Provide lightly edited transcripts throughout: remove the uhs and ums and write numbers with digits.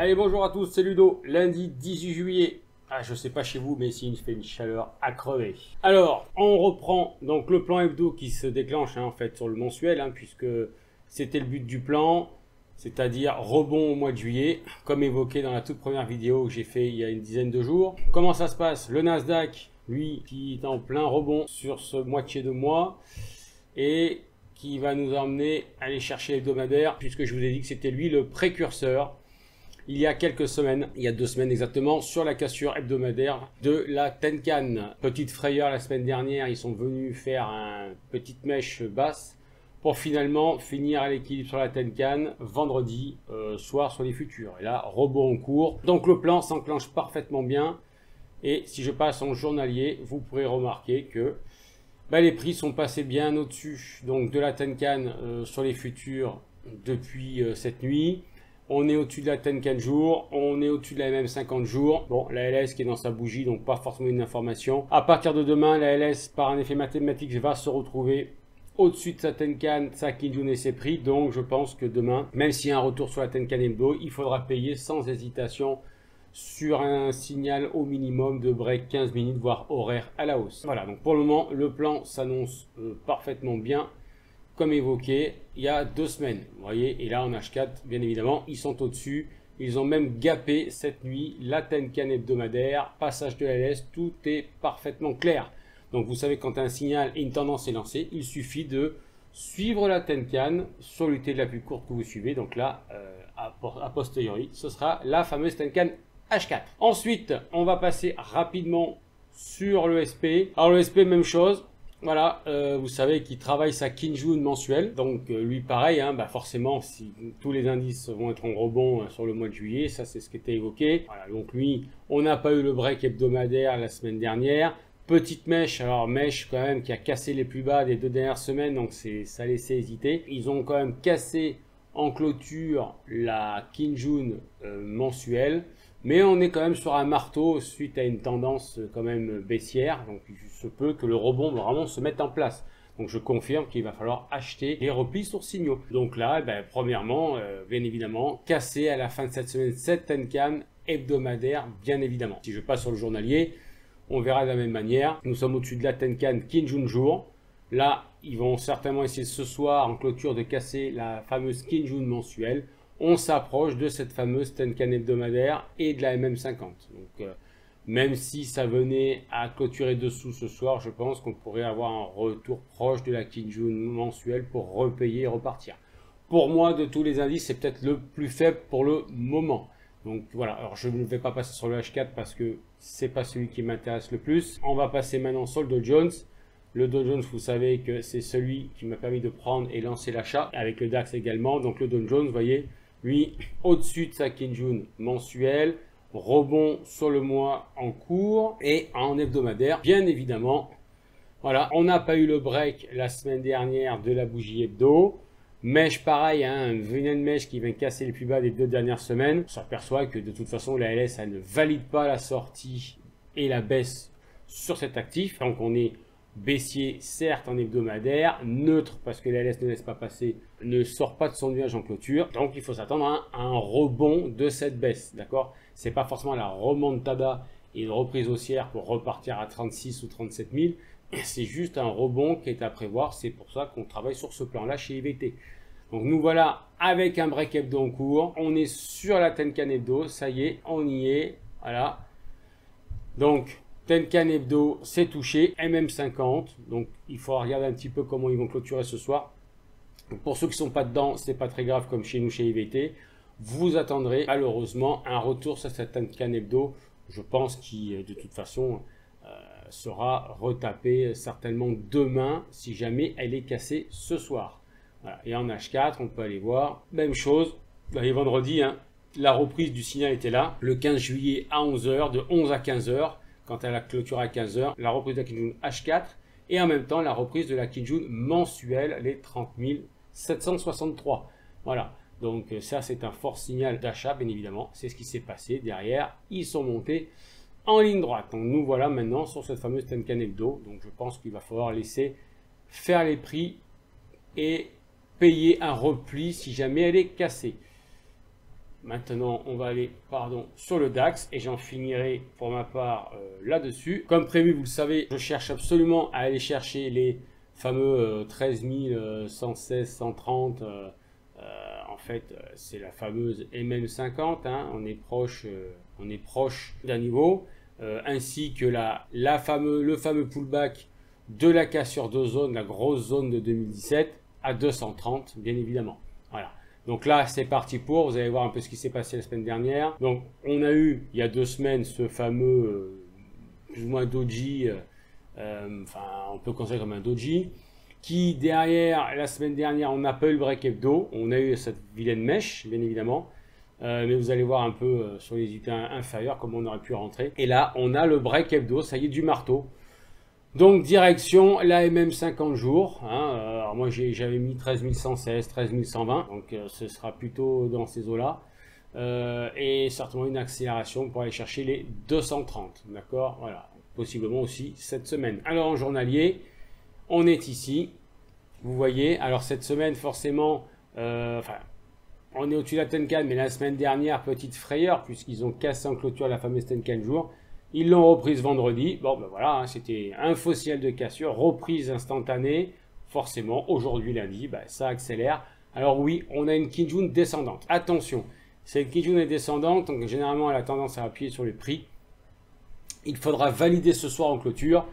Allez, bonjour à tous, c'est Ludo, lundi 18 juillet. Ah, je sais pas chez vous, mais ici il fait une chaleur à crever. Alors, on reprend donc le plan hebdo qui se déclenche en fait sur le mensuel, puisque c'était le but du plan, c'est-à-dire rebond au mois de juillet, comme évoqué dans la toute première vidéo que j'ai fait il y a une dizaine de jours. Comment ça se passe? Le Nasdaq, lui, qui est en plein rebond sur ce moitié de mois, et qui va nous emmener à aller chercher l'hebdomadaire, puisque je vous ai dit que c'était lui le précurseur. Il y a quelques semaines, il y a 2 semaines exactement, sur la cassure hebdomadaire de la Tenkan. Petite frayeur la semaine dernière, ils sont venus faire une petite mèche basse pour finalement finir à l'équilibre sur la Tenkan vendredi soir sur les futurs. Et là, rebond en cours. Donc le plan s'enclenche parfaitement bien. Et si je passe en journalier, vous pourrez remarquer que les prix sont passés bien au-dessus donc de la Tenkan sur les futurs depuis cette nuit. On est au-dessus de la Tenkan jour, on est au-dessus de la MM 50 jours. Bon, la LS qui est dans sa bougie, donc pas forcément une information. À partir de demain, la LS, par un effet mathématique, va se retrouver au-dessus de sa Tenkan, sa Kijun et ses prix. Donc je pense que demain, même s'il y a un retour sur la Tenkan Hebdo, il faudra payer sans hésitation sur un signal au minimum de break 15 minutes, voire horaire à la hausse. Voilà, donc pour le moment, le plan s'annonce parfaitement bien. Comme évoqué il y a 2 semaines, vous voyez, et là en H4 bien évidemment ils sont au-dessus, ils ont même gapé cette nuit la Tenkan hebdomadaire, passage de la LS, tout est parfaitement clair. Donc vous savez, quand un signal et une tendance est lancée, il suffit de suivre la Tenkan sur l'unité de la plus courte que vous suivez. Donc là a posteriori ce sera la fameuse Tenkan H4. Ensuite on va passer rapidement sur le SP. Alors le SP, même chose. Voilà, vous savez qu'il travaille sa Kijun mensuelle, donc lui pareil, forcément si tous les indices vont être en rebond sur le mois de juillet, ça c'est ce qui était évoqué. Voilà, donc lui, on n'a pas eu le break hebdomadaire la semaine dernière. Petite mèche, alors mèche quand même qui a cassé les plus bas des 2 dernières semaines, donc ça laissait hésiter. Ils ont quand même cassé en clôture la Kijun mensuelle. Mais on est quand même sur un marteau suite à une tendance quand même baissière. Donc il se peut que le rebond vraiment se mette en place. Donc je confirme qu'il va falloir acheter les replis sur signaux. Donc là, premièrement, bien évidemment, casser à la fin de cette semaine cette Tenkan hebdomadaire, bien évidemment. Si je passe sur le journalier, on verra de la même manière. Nous sommes au-dessus de la Tenkan Kijun jour. Là, ils vont certainement essayer ce soir en clôture de casser la fameuse Kijun mensuelle. On s'approche de cette fameuse Tenkan hebdomadaire et de la MM50. Donc, même si ça venait à clôturer dessous ce soir, je pense qu'on pourrait avoir un retour proche de la Kijun mensuelle pour repayer et repartir. Pour moi, de tous les indices, c'est peut-être le plus faible pour le moment. Donc voilà, alors je ne vais pas passer sur le H4 parce que c'est pas celui qui m'intéresse le plus. On va passer maintenant sur le Dow Jones. Le Dow Jones, vous savez que c'est celui qui m'a permis de prendre et lancer l'achat, avec le DAX également. Donc le Dow Jones, vous voyez, lui, au-dessus de sa Kijun mensuelle, rebond sur le mois en cours et en hebdomadaire, bien évidemment. Voilà, on n'a pas eu le break la semaine dernière de la bougie hebdo. Mèche pareil, une mèche qui vient casser les plus bas des 2 dernières semaines. On s'aperçoit que de toute façon, la LS, elle ne valide pas la sortie et la baisse sur cet actif. Donc on est baissier certes en hebdomadaire, neutre parce que la LS ne laisse pas passer, ne sort pas de son nuage en clôture, donc il faut s'attendre à un rebond de cette baisse, d'accord? C'est pas forcément la remontada et une reprise haussière pour repartir à 36 ou 37 000, c'est juste un rebond qui est à prévoir, c'est pour ça qu'on travaille sur ce plan là chez IVT. Donc nous voilà avec un break hebdo en cours, on est sur la Tenkan hebdo, ça y est, on y est, voilà. Donc Tenkan hebdo, c'est touché, MM50, donc il faut regarder un petit peu comment ils vont clôturer ce soir. Donc pour ceux qui ne sont pas dedans, c'est pas très grave comme chez nous chez IVT. Vous attendrez malheureusement un retour sur cette Tenkan hebdo, je pense qui de toute façon sera retapé certainement demain si jamais elle est cassée ce soir. Voilà. Et en H4, on peut aller voir, même chose, et vendredi, la reprise du signal était là, le 15 juillet à 11 h, de 11 à 15 h. Quand elle a clôturé à 15 h, la reprise de la Kijun H4 et en même temps la reprise de la Kijun mensuelle, les 30 763. Voilà, donc ça c'est un fort signal d'achat, bien évidemment. C'est ce qui s'est passé derrière. Ils sont montés en ligne droite. Donc nous voilà maintenant sur cette fameuse Tenkan hebdo. Donc je pense qu'il va falloir laisser faire les prix et payer un repli si jamais elle est cassée. Maintenant, on va aller sur le DAX et j'en finirai pour ma part là-dessus. Comme prévu, vous le savez, je cherche absolument à aller chercher les fameux 13 116, 130. En fait, c'est la fameuse MM50. Hein, on est proche d'un niveau. Ainsi que le fameux pullback de la cassure de zone, la grosse zone de 2017 à 230, bien évidemment. Voilà. Donc là, c'est parti vous allez voir un peu ce qui s'est passé la semaine dernière. Donc, on a eu, il y a 2 semaines, ce fameux, plus ou moins doji, enfin, on peut considérer comme un doji, qui derrière, la semaine dernière, on n'a pas eu le break hebdo, on a eu cette vilaine mèche, bien évidemment. Mais vous allez voir un peu sur les unités inférieures comment on aurait pu rentrer. Et là, on a le break hebdo, ça y est, du marteau. Donc, direction la MM 50 jours. Hein, alors moi, j'avais mis 13 116, 13 120. Donc, ce sera plutôt dans ces eaux-là. Et certainement une accélération pour aller chercher les 230. D'accord. Voilà. Possiblement aussi cette semaine. Alors, en journalier, on est ici. Vous voyez. Alors, cette semaine, forcément, on est au-dessus de la Tenkan. Mais la semaine dernière, petite frayeur, puisqu'ils ont cassé en clôture la fameuse Tenkan jour. Ils l'ont reprise vendredi. Bon, ben voilà, hein, c'était un faux ciel de cassure, reprise instantanée. Forcément, aujourd'hui, lundi, ben, ça accélère. Alors oui, on a une Kijun descendante. Attention, cette Kijun est descendante, donc généralement, elle a tendance à appuyer sur les prix. Il faudra valider ce soir en clôture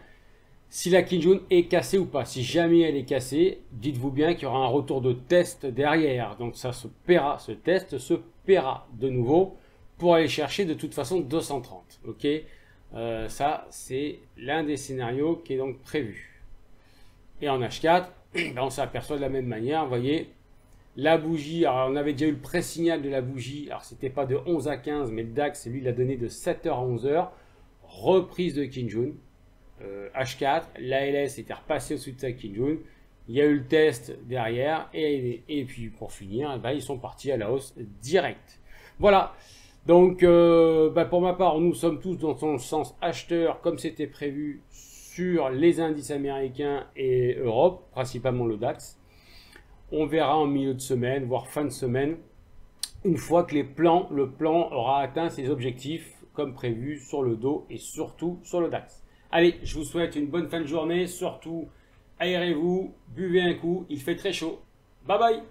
si la Kijun est cassée ou pas. Si jamais elle est cassée, dites-vous bien qu'il y aura un retour de test derrière. Donc ça se paiera, ce test se paiera de nouveau pour aller chercher de toute façon 230. Ok. Ça, c'est l'un des scénarios qui est donc prévu. Et en H4, ben on s'aperçoit de la même manière. Vous voyez, la bougie, alors on avait déjà eu le pré-signal de la bougie. Alors, c'était pas de 11 à 15, mais le DAX, lui, il a donné de 7h à 11h. Reprise de Kijun. H4, l'ALS était repassé au-dessus de sa Kijun. Il y a eu le test derrière. Et puis, pour finir, ben, ils sont partis à la hausse directe. Voilà. Donc, pour ma part, nous sommes tous dans son sens acheteur, comme c'était prévu sur les indices américains et Europe, principalement le DAX. On verra en milieu de semaine, voire fin de semaine, une fois que le plan aura atteint ses objectifs, comme prévu sur le dos et surtout sur le DAX. Allez, je vous souhaite une bonne fin de journée, surtout aérez-vous, buvez un coup, il fait très chaud. Bye bye!